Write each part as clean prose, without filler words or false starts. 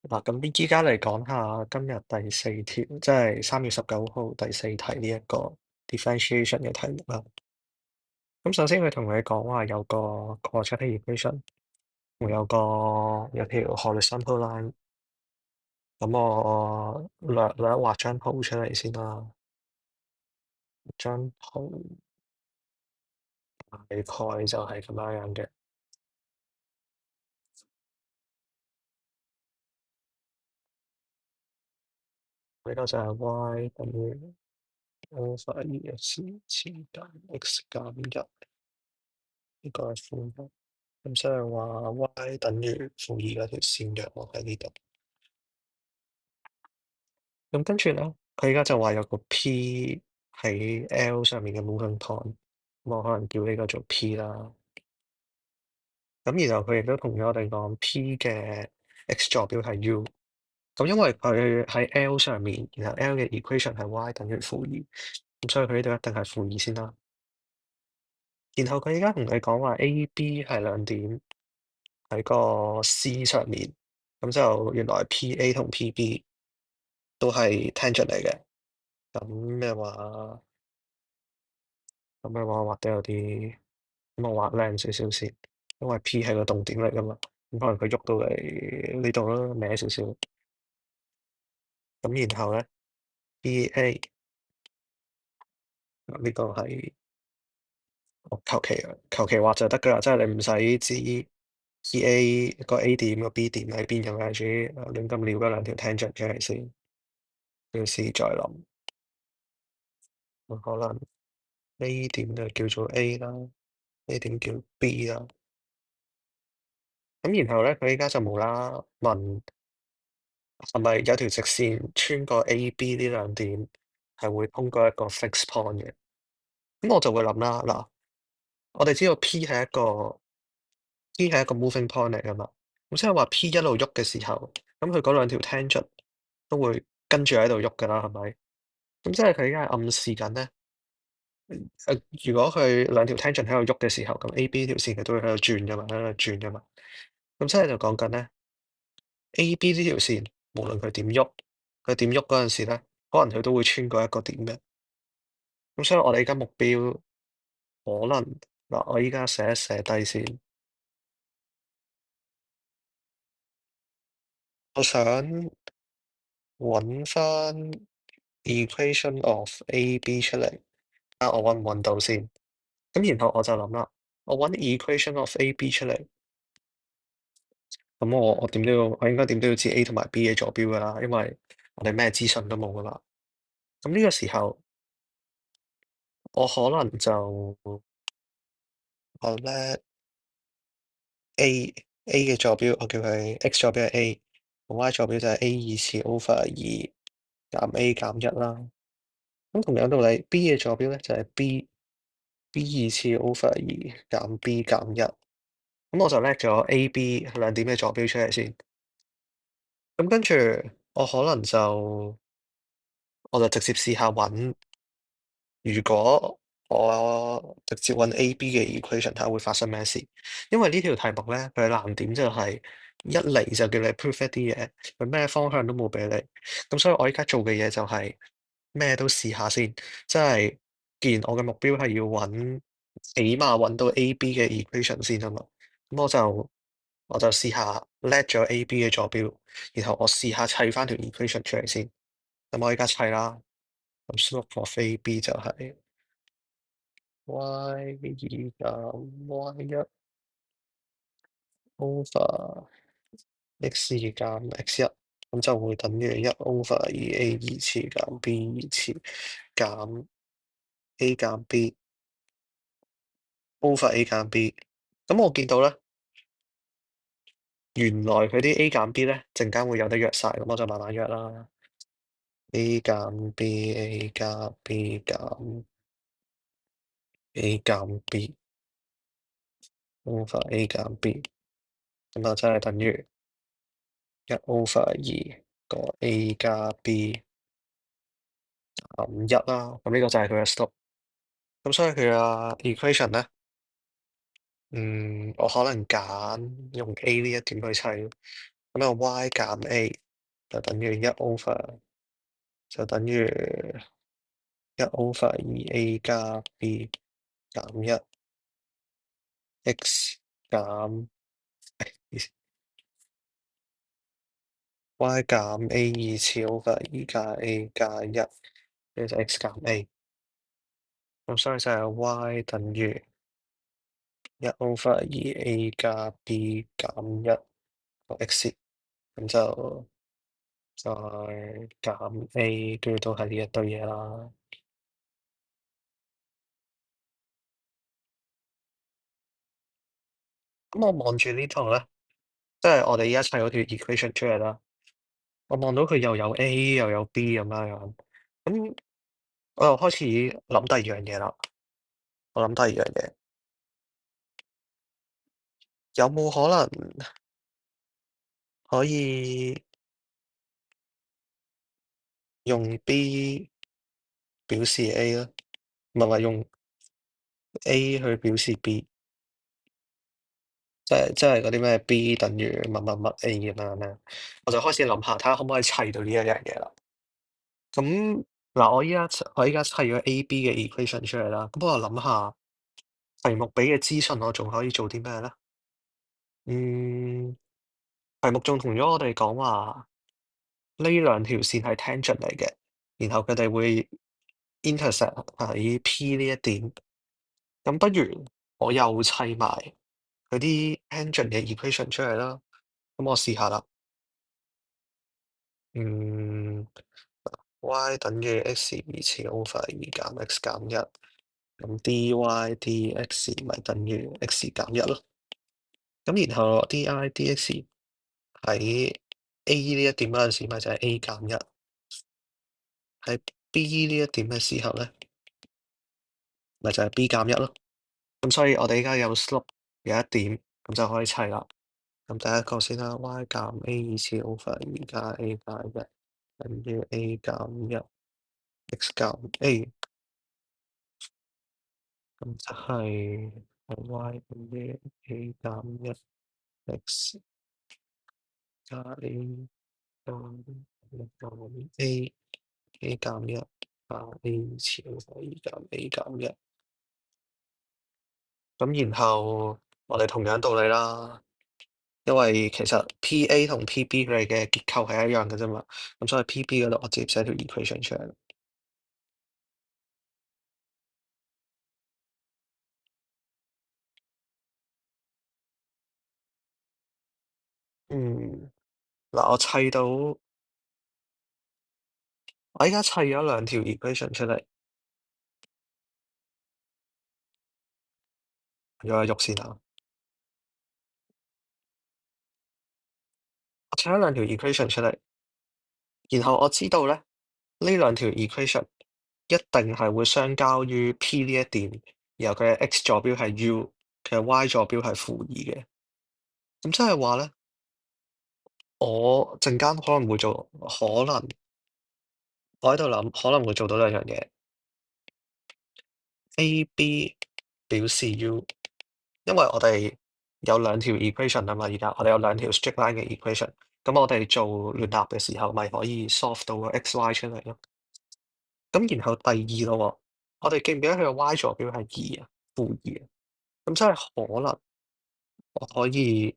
嗱，咁依家嚟講下今日第四條，即係3月19號第四題呢一個 differentiation 嘅題目啦。咁首先佢同你講話有個 quadratic equation，會有條 horizontal line。咁我略畫張圖出嚟先啦。張圖大概就係咁樣樣嘅。呢個就係 y 等於 over 2x 減 x 減一，呢個係負一。咁即係話 y 等於負二嗰條線嘅，我喺呢度。咁跟住咧，佢而家就話有個 P 喺 L 上面嘅 moving point，咁我可能叫呢個做 P 啦。咁然後佢亦都同咗我哋講 P 嘅 x 坐標係 U。咁因為佢喺 L 上面，然後 L 嘅 equation 係 y 等於負二，咁所以佢呢度一定係負二先啦。然後佢而家同你講話 A、B 係兩點喺個 C 上面，咁就原來 PA 同 PB 都係 tangent 嚟嘅。咁咩話？畫得有啲，咁我畫靚少少先，因為 P 係個動點嚟噶嘛，咁可能佢喐到嚟呢度啦，歪少少。咁然後咧，PA 呢個係我求其畫就得噶啦，即係你唔使知 PA 個 A 點個 B 點喺邊咁嘅，主亂咁撩嗰兩條 tangent 出嚟先，要試再諗。可能 A 點就叫做 A 啦，A 點叫 B 啦。咁然後咧，佢依家就無啦問係咪有條直線穿過 A、B 呢兩點，係會通過一個 fixed point 嘅？咁我就會諗啦，嗱，我哋知道 P 係一個 moving point 嚟噶嘛，咁即係話 P 一路喐嘅時候，咁佢嗰兩條 tangent 都會跟住喺度喐噶啦，係咪？咁即係佢而家係暗示緊咧，如果佢兩條 tangent 喺度喐嘅時候，咁 A、B 條線佢都會喺度轉噶嘛，喺度轉噶嘛。咁即係就講緊咧，A、B 呢條線無論佢點喐，佢點喐嗰陣時咧，可能佢都會穿過一個點嘅。咁所以我哋而家目標可能嗱，我依家寫一寫低先。我想揾翻 equation of A、B 出嚟，啊，我揾唔揾到先？咁然後我就諗啦，我揾 equation of A、B 出嚟，咁我點都要，我應該點都要知 A 同埋 B 嘅坐標噶啦，因為我哋咩資訊都冇噶嘛。咁呢個時候，我可能就我咧 A 嘅坐標，我叫佢 x 坐標係 A，y 坐標就係 A 二次 over 二減 A 減一啦。咁同樣道理，B 嘅坐標咧就係 B 二次 over 二減 B 減一。咁我就叻咗 A、B 兩點嘅坐標出嚟先。咁跟住我就直接試下揾。如果我直接揾 A、B 嘅 equation 睇下會發生咩事，因為呢條題目咧，佢嘅難點就係一嚟就叫你 prove 一啲嘢，佢咩方向都冇俾你，咁所以我而家做嘅嘢就係咩都試下先，即係既然我嘅目標係要揾起碼揾到 A、B 嘅 equation 先啊嘛，咁我就試下叻咗 A、B 嘅坐標，然後我試下砌翻條 equation 出嚟先，咁我而家砌啦，咁 slope for A、B 就係。y 二減 y 一 over x 二減 x 一，咁就會等於一 over 二 a 二次減 b 二次減 a 減 b over a 減 b。咁我見到咧，原來佢啲 a 減 b 咧，陣間會有得約晒，咁我就慢慢約啦。a 減 b，a 加 b 減 a 減 b over a 減 b，咁就真係等於一 over 二個 a 加 b。一啦，咁呢個就係佢嘅 slope。咁所以佢嘅 equation 咧，我可能揀用 A 呢一點去砌。咁咁啊 y 減 a 就等於1/2，就等於1/2a 加 b 減一 x 減 y 減 a 2次 over 2加 a 加一，呢就 x 減 a。咁所以就係 y 等於1/2a 加 b 減一個 x，咁就再減 a，跟住都係呢一堆嘢啦。咁我望住呢度咧，即係我哋依家砌嗰條 equation 出嚟啦。我望到佢又有 A 又有 B 咁樣樣，咁我又開始諗第二樣嘢啦。我諗第二樣嘢，有冇可能可以用 B 表示 A 咧？唔係用 A 去表示 B，即係嗰啲咩 B 等於乜乜乜 A 咁樣咧？我就開始諗下，睇下可唔可以砌到呢一樣嘢啦。咁嗱，我依家砌咗 A、B 嘅 equation 出嚟啦。咁我諗下題目俾嘅資訊，我仲可以做啲咩咧？嗯。題目仲同咗我哋講話呢兩條線係 tangent 嚟嘅，然後佢哋會 intersect 喺 P 呢一點。咁不如我又砌埋佢啲 tangent 嘅 equation 出嚟啦。咁我試下啦。嗯，y 等於 x2次 over 2減 x 減一，咁 dy dx 咪等於 x 減一咯。咁然後 di dx 喺 A 呢一點嗰陣時，咪就係 A 減一。喺 B 呢一點嘅時候咧，咪就係 B 減一咯。咁所以我哋而家有 slope 有一點，咁就可以砌啦。咁第一個先啦，y 減 a2次 over 2加 a 加一等於 a 減一 x 減 a，咁就係 y 等於 a 減一 x 加 a 減 a 減一加 a2次 over 2加 a 減一。咁然後我哋同樣道理啦，因為其實 P.A 同 P.B 佢哋嘅結構係一樣嘅啫嘛，咁所以 P.B 嗰度我直接寫條 equation 出嚟。嗯，嗱，我依家砌咗兩條 equation 出嚟，有下喐先啊。我砌咗兩條 equation 出嚟，然後我知道咧，呢兩條 equation 一定係會相交於 P 呢一點，然後佢嘅 x 坐標係 u，佢嘅 y 坐標係負二嘅。咁即係話咧，我陣間可能會做，可能我喺度諗可能會做到兩樣嘢，A、B 表示 U，因為我哋有兩條 equation 啊嘛，而家我哋有兩條 straight line 嘅 equation，咁我哋做聯立嘅時候，咪可以 solve 到個 x、y 出嚟咯。咁然後第二咯喎，我哋記唔記得佢個 y 坐標係二啊，負二啊？咁即係可能我可以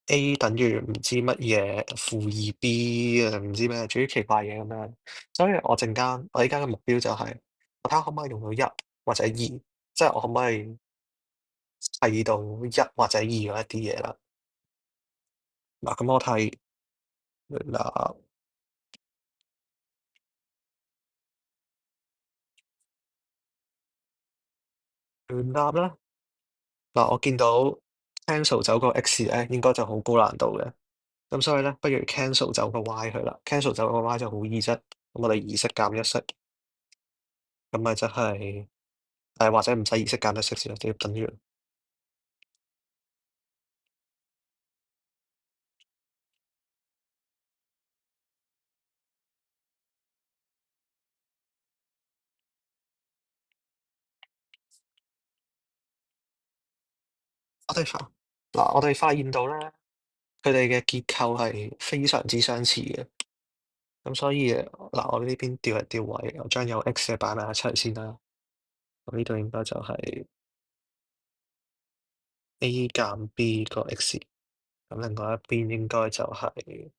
A 等於唔知乜嘢負二 B 啊，唔知咩，總之奇怪嘢咁樣。所以我而家嘅目標就係，我睇下可唔可以用到一或者二，即係我可唔可以砌到一或者二嗰一啲嘢啦。嗱，咁我睇嗱亂答啦。嗱，我見到 cancel 走個 x 咧，應該就好高難度嘅。咁所以咧，不如 cancel 走個 y 去啦。cancel 走個 y 就好易啫。咁我哋二式減一式，咁咪就係或者唔使二式減一式先，直接等於。我哋發我哋發現到咧，佢哋嘅結構係非常之相似嘅。咁所以嗱，我呢邊調一調位，我將有 x 嘅擺埋一齊先啦。我呢度應該就係 a 減 b 個 x，咁另外一邊應該就係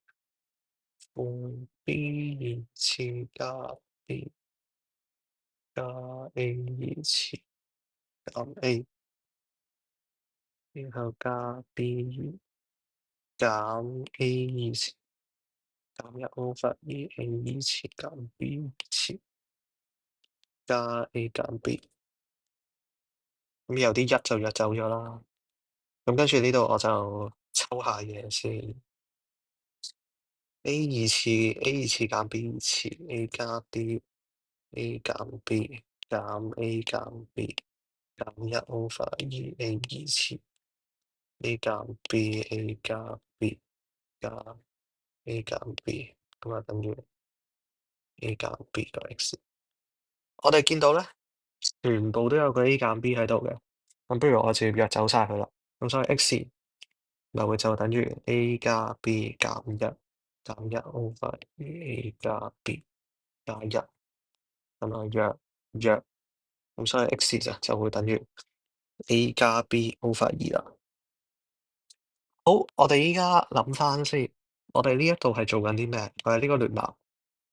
負 b 二次加 b 加 a 二次減 a，然後加 b 減 a 二次減一 over 2a 二次減 b 二次加 a 減 b，咁有啲一就約走咗啦。咁跟住呢度我就抽下嘢先，a 二次減 b 二次 a 加 b a 減 b 減 a 減 b 減一 over 2a 二次 a 減 b a 加 b 加 a 減 b，咁啊等於 a 減 b 個 x。我哋見到咧，全部都有個 a 減 b 喺度嘅，咁不如我直接約走晒佢啦。咁所以 x 咪會就等於 a 加 b 減一減一 over a 加 b 加一，咁啊約，咁所以 x 就會等於 a 加 b over 2啦。好，我哋依家諗翻先，我哋呢一度係做緊啲咩？我哋呢個聯立，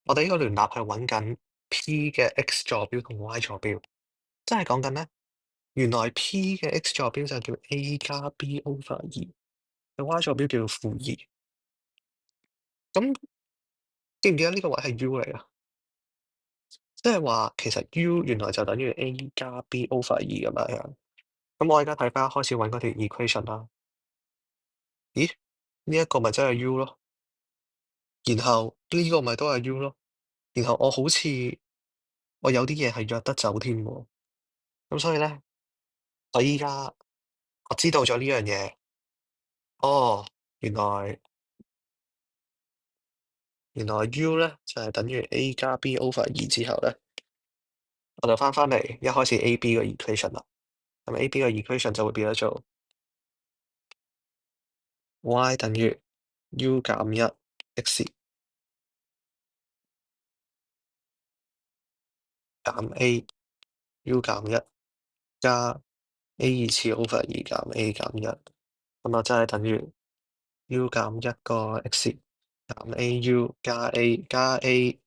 我哋呢個聯立係揾緊 P 嘅 x 坐標同 y 坐標，即係講緊咧，原來 P 嘅 x 坐標就叫 a 加 b over 2，嘅 y 坐標叫負2。咁記唔記得呢個位係 u 嚟啊？即係話其實 u 原來就等於 a 加 b over 2咁樣。咁我而家睇翻開始揾嗰條 equation 啦。咦？呢一個咪真係 u 咯，然後呢個咪都係 u 咯，然後我好似我有啲嘢係約得走添喎。咁所以咧，我依家我知道咗呢樣嘢。哦，原來 u 咧就係等於 a 加 b over 2之後咧，我就翻嚟一開始 a b 個 equation 啦。咁 a b 個 equation 就會變咗做 y 等於 u 減一 x 減 a u 減一加 a 二次 over 2減 a 減一，咁啊真係等於 u 減一個 x 減 a u 加 a 加 a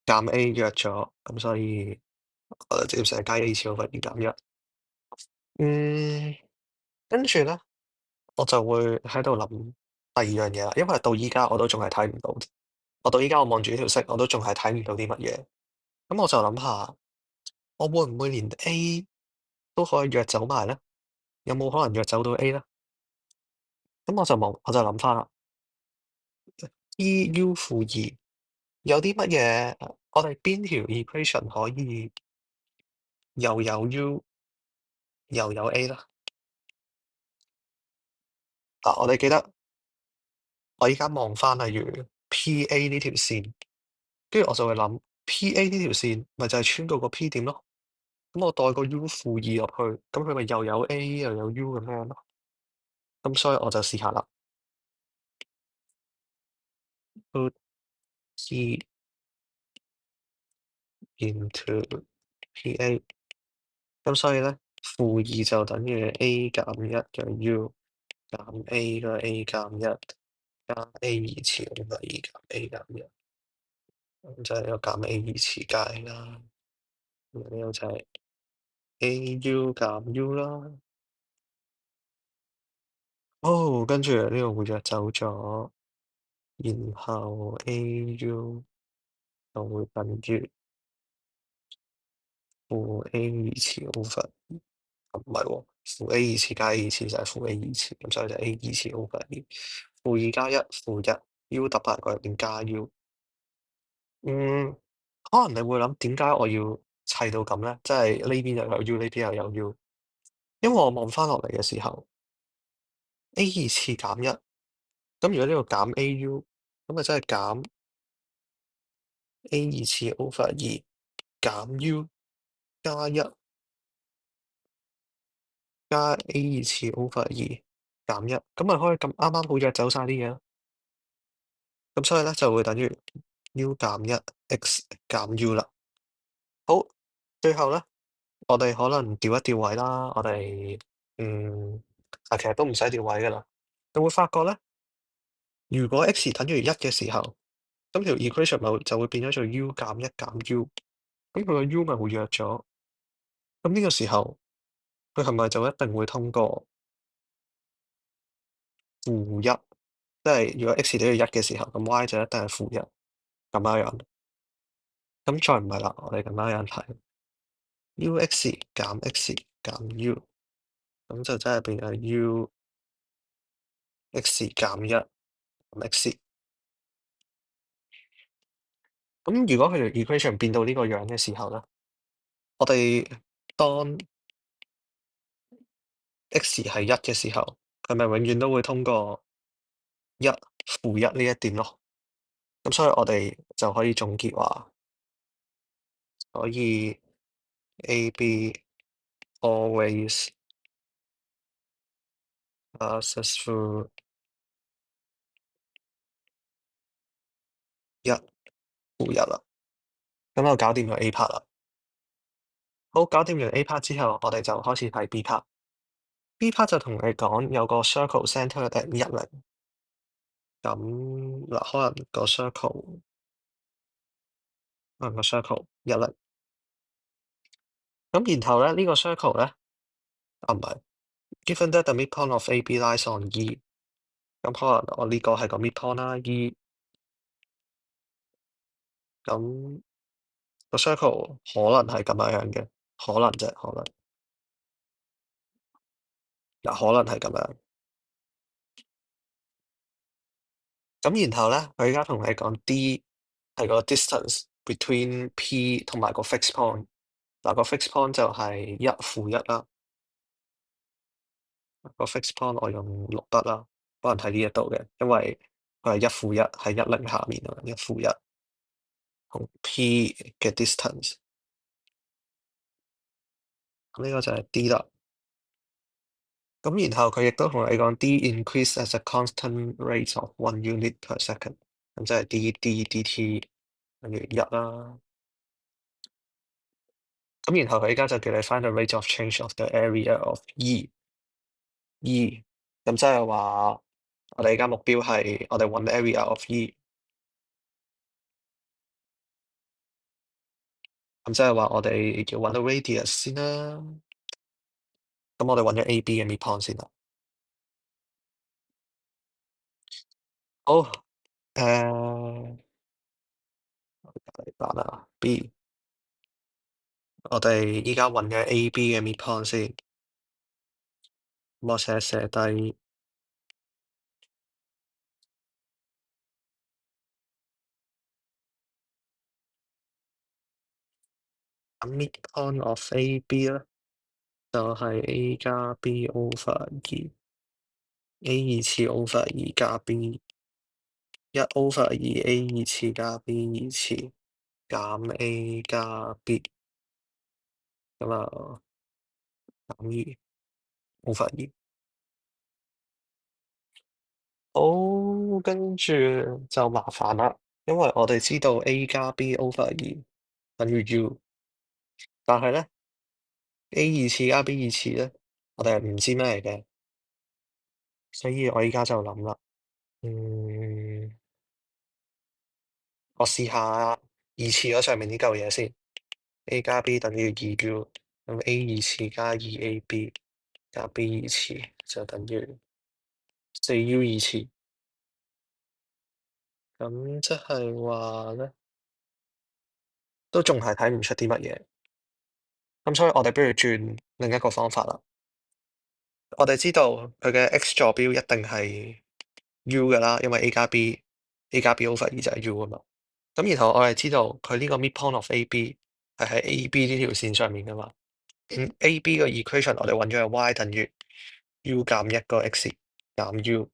減 a 約咗，咁所以我就直接寫加 a 次 over 2減一。跟住咧我就會喺度諗第二樣嘢啦，因為到依家我都仲係睇唔到，我到依家我望住呢條式，我都仲係睇唔到啲乜嘢。咁我就諗下，我會唔會連 a 都可以約走埋咧？有冇可能約走到 a 咧？咁我就諗翻啦，e u 負二有啲乜嘢？我哋邊條 equation 可以又有 u 又有 a 啦？嗱，我哋記得我依家望翻例如 PA 呢條線，跟住我就會諗 PA 呢條線咪就係穿過個 P 點咯。咁我代個 u 負二入去，咁佢咪又有 a 又有 u 咁樣咯。咁所以我就試下啦，put e into PA。咁所以咧，負二就等於 a 減一嘅 u 減 a 嘅 a 減一加 a 二次咁啊，二減 a 減一，咁就係一個減 a 二次解啦。咁呢個就係 a u 減 u 啦。哦，跟住呢個會約走咗，然後 a u 就會等於負 a 二次 over，唔係喎，負 a 二次加 a 二次就係負 a 二次，咁所以就 a 二次 over 二，負二加一負一，u 揼埋過入邊加 u。嗯，可能你會諗點解我要砌到咁咧？即係呢邊又有 u，呢邊又有 u。因為我望翻落嚟嘅時候，a 二次減一，咁如果呢個減 au，咁咪真係減 a 二次 over 二減 u 加一加 a 二次 over 二減一，咁咪可以咁啱啱好約走晒啲嘢咯。咁所以咧就會等於 u 減一 x 減 u 啦。好，最後咧，我哋可能調一調位啦，我哋其實都唔使調位噶啦。你會發覺咧，如果 x 等於一嘅時候，咁條 equation 咪就會變咗做 u 減一減 u，咁佢個 u 咪會弱咗。咁呢個時候，佢係咪就一定會通過負一？即係如果 x 等於一嘅時候，咁 y 就一定係負一咁樣樣。咁再唔係啦，我哋咁樣樣睇 ux 減 x 減 u，咁就真係變咗 u x 減一咁 x。咁如果佢條 equation 變到呢個樣嘅時候咧，我哋當 x 係一嘅時候，佢咪永遠都會通過一負一呢一點咯。咁所以我哋就可以總結話，所以 AB always passes through 一負一啦。咁就搞掂咗 A part 啦。好，搞掂完 A part 之後，我哋就開始睇 B part。B part 就同你講有個 circle centre at 10，咁嗱，可能個 circle 10。咁然後咧呢個 circle 咧，唔係，given that the midpoint of AB lies on E，咁可能我呢個係個 midpoint 啦，E，咁個 circle 可能係咁樣樣嘅，可能啫，可能嗱，可能係咁樣。咁然後咧，佢而家同你講 D 係個 distance between P 同埋個 fixed point。嗱，個 fixed point 就係一負一啦。個 fixed point 我用綠筆啦，可能喺呢一度嘅，因為佢係一負一喺10下面啊，一負一同 P 嘅 distance。咁呢個就係 D 啦。咁然後佢亦都同你講 D increase as a constant rate of 1 unit per second。咁即係 dt 等於一啦。咁然後佢而家就叫你 find the rate of change of the area of E。咁即係話我哋而家目標係我哋揾 area of E。咁即係話我哋要揾到 radius 先啦。咁我哋揾咗 AB 嘅 midpoint 先啦。好，嚟辦啦 B。我哋依家揾咗 AB 嘅 midpoint 先。咁我寫低 midpoint of AB 啦，就係 A 加 B over 2。A 二次 over 2加 B，一 over 2 A 二次加 B 二次減 A 加 B，咁啊等於 over 2。好，跟住就麻煩啦，因為我哋知道 A 加 B over 2等於 U，但係咧 A 二次加 B 二次咧，我哋係唔知咩嚟嘅，所以我而家就諗啦，我試下二次嗰上面呢嚿嘢先，A 加 B 等於2U，咁 A 二次加2AB 加 B 二次就等於4U 二次，咁即係話咧，都仲係睇唔出啲乜嘢，咁所以我哋不如轉另一個方法啦。我哋知道佢嘅 x 坐標一定係 U 㗎啦，因為 A 加 B over 2就係 U 啊嘛。咁然後我哋知道佢呢個 midpoint of AB 係喺 AB 呢條線上面㗎嘛。AB 個 equation 我哋揾咗係 y 等於 U 減一個 x 減 U，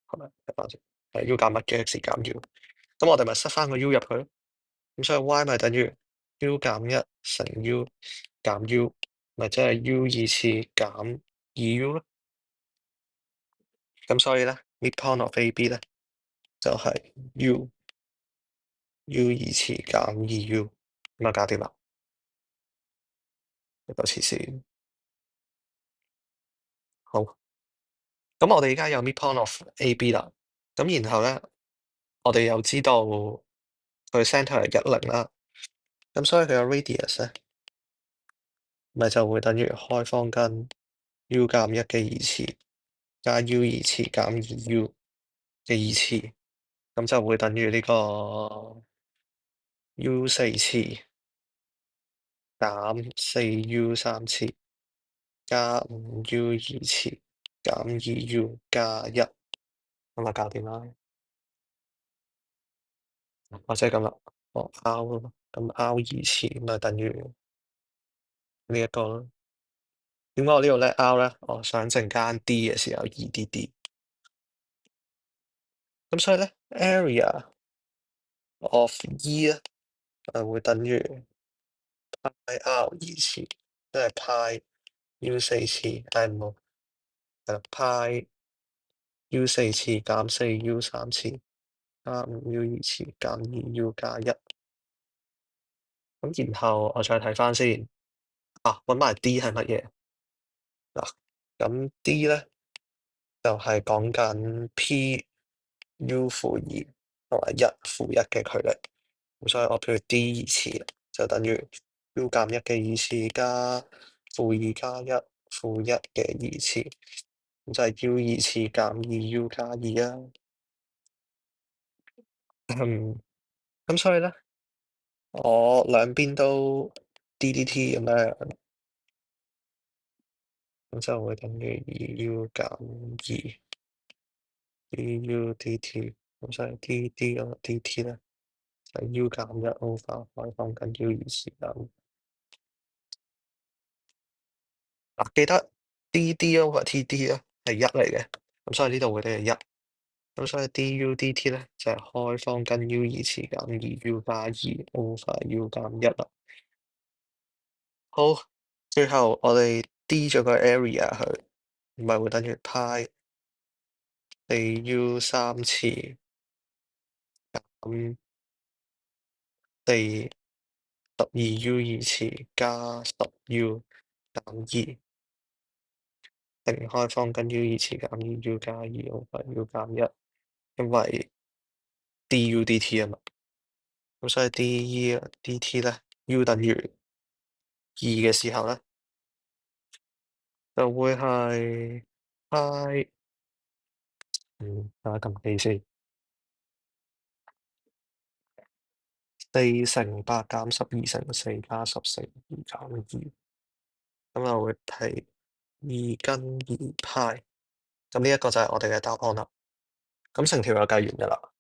係咪？睇翻先，係 U 減一嘅 x 減 U。咁我哋咪塞翻個 U 入去咯。咁所以 y 咪等於 U 減一乘 U 減 U，咪即係 U 二次減2U 咯。咁所以咧，midpoint of AB 咧就係 U 二次減2U，咁啊搞掂啦，一個次先。好，咁我哋而家有 midpoint of AB 啦，咁然後咧，我哋又知道佢 centre 係10啦，咁所以佢嘅 radius 咧，咪就會等於開方根 U 減1嘅2次加 U 二次減2U 嘅2次，咁就會等於呢個 U 4次減4U 3次加5U 2次減2U 加1，咁啊搞掂啦。或者咁啦，我 R 咯，咁 R 二次咪等於呢一個咯。點解我呢度叻 R 咧？我想陣間 D 嘅時候易啲 D。咁所以咧 area of E 咧，會等於派 R 二次，即係派 U 4次，唔好，係啦，派 U 4次減4U 3次加5U 二次減2U 加1。咁然後我再睇翻先，揾埋 D 係乜嘢？嗱，咁 D 咧就係講緊 P U-2同埋1-1嘅距離，咁所以我譬如 D 二次就等於 U 減1嘅2次加-2加1-1嘅2次，咁就係 U 二次減2U 加2啊。咁所以咧，我兩邊都 DDT 咁樣，咁就會等於2U 減2 DU/dt，咁所以 DD 嗰個 DT 咧就係 U 減1 over 開方根 U 二次減。記得 DD over TD 咧係1嚟嘅，咁所以呢度會係1，咁所以 DU/dt 咧就係開方根 U 二次減2U 加2 over U 減1啦。好，最後我哋 D 咗個 area 佢，咪會等於派4U 3次減12U 二次加10U 減2，定開方根 U 二次減2U 加2 over U 減1，因為 DU/dt 啊嘛，咁所以 DE/dt 咧 U 等於2嘅時候咧，就會係派大家撳記先，4×8減12×4加14減2，咁就會係2根2派，咁呢一個就係我哋嘅答案啦。咁成條就計完㗎啦。